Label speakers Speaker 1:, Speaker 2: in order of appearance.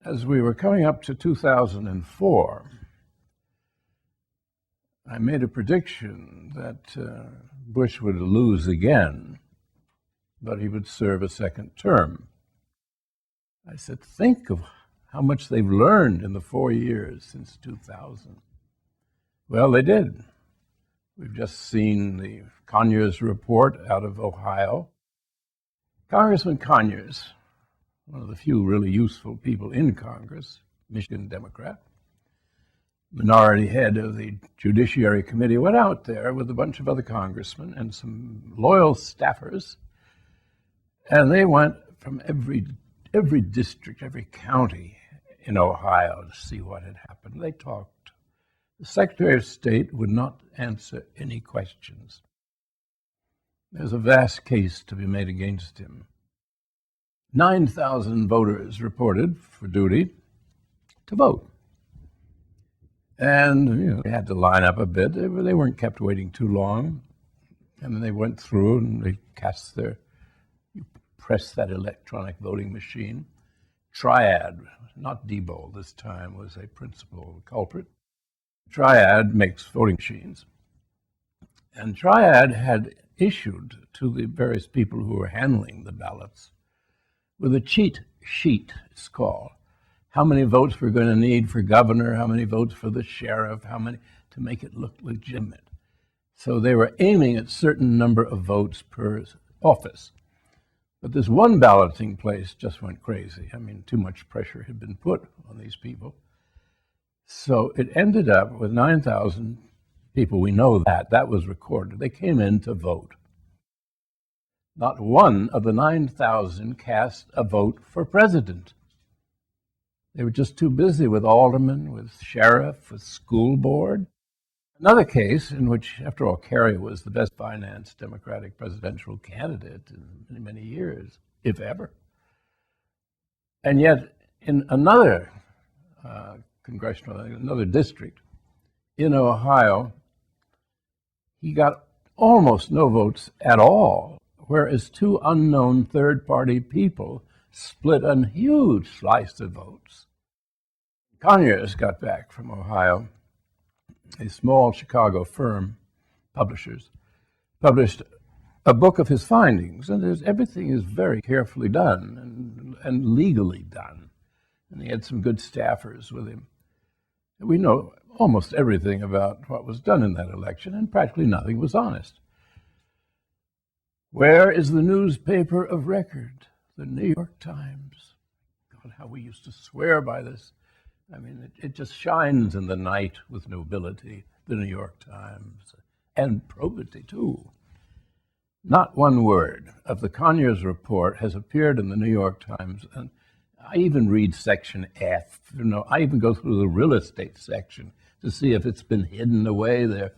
Speaker 1: As we were coming up to 2004, I made a prediction that Bush would lose again, but he would serve a second term. I said, think of how much they've learned in the 4 years since 2000. Well, they did. We've just seen the Conyers report out of Ohio. Congressman Conyers, one of the few really useful people in Congress, Michigan Democrat, minority head of the Judiciary Committee, went out there with a bunch of other congressmen and some loyal staffers, and they went from every district, every county in Ohio to see what had happened. They talked. The Secretary of State would not answer any questions. There's a vast case to be made against him. 9,000 voters reported for duty to vote. And they had to line up a bit. They weren't kept waiting too long. And then they went through and they cast you press that electronic voting machine. Triad, not Diebold this time, was a principal culprit. Triad makes voting machines. And Triad had issued to the various people who were handling the ballots with a cheat sheet, it's called. How many votes we're going to need for governor, how many votes for the sheriff, how many, to make it look legitimate. So they were aiming at a certain number of votes per office. But this one balloting place just went crazy. I mean, too much pressure had been put on these people. So it ended up with 9,000 people. We know that was recorded. They came in to vote. Not one of the 9,000 cast a vote for president. They were just too busy with aldermen, with sheriff, with school board. Another case in which, after all, Kerry was the best financed Democratic presidential candidate in many, many years, if ever. And yet, in another another district in Ohio, he got almost no votes at all, whereas two unknown third-party people split a huge slice of votes. Conyers got back from Ohio. A small Chicago firm, publishers, published a book of his findings, and everything is very carefully done and legally done. And he had some good staffers with him. And we know almost everything about what was done in that election, and practically nothing was honest. Where is the newspaper of record? The New York Times. God, how we used to swear by this. I mean, it just shines in the night with nobility, the New York Times, and probity, too. Not one word of the Conyers report has appeared in the New York Times, and I even read section F. I even go through the real estate section to see if it's been hidden away there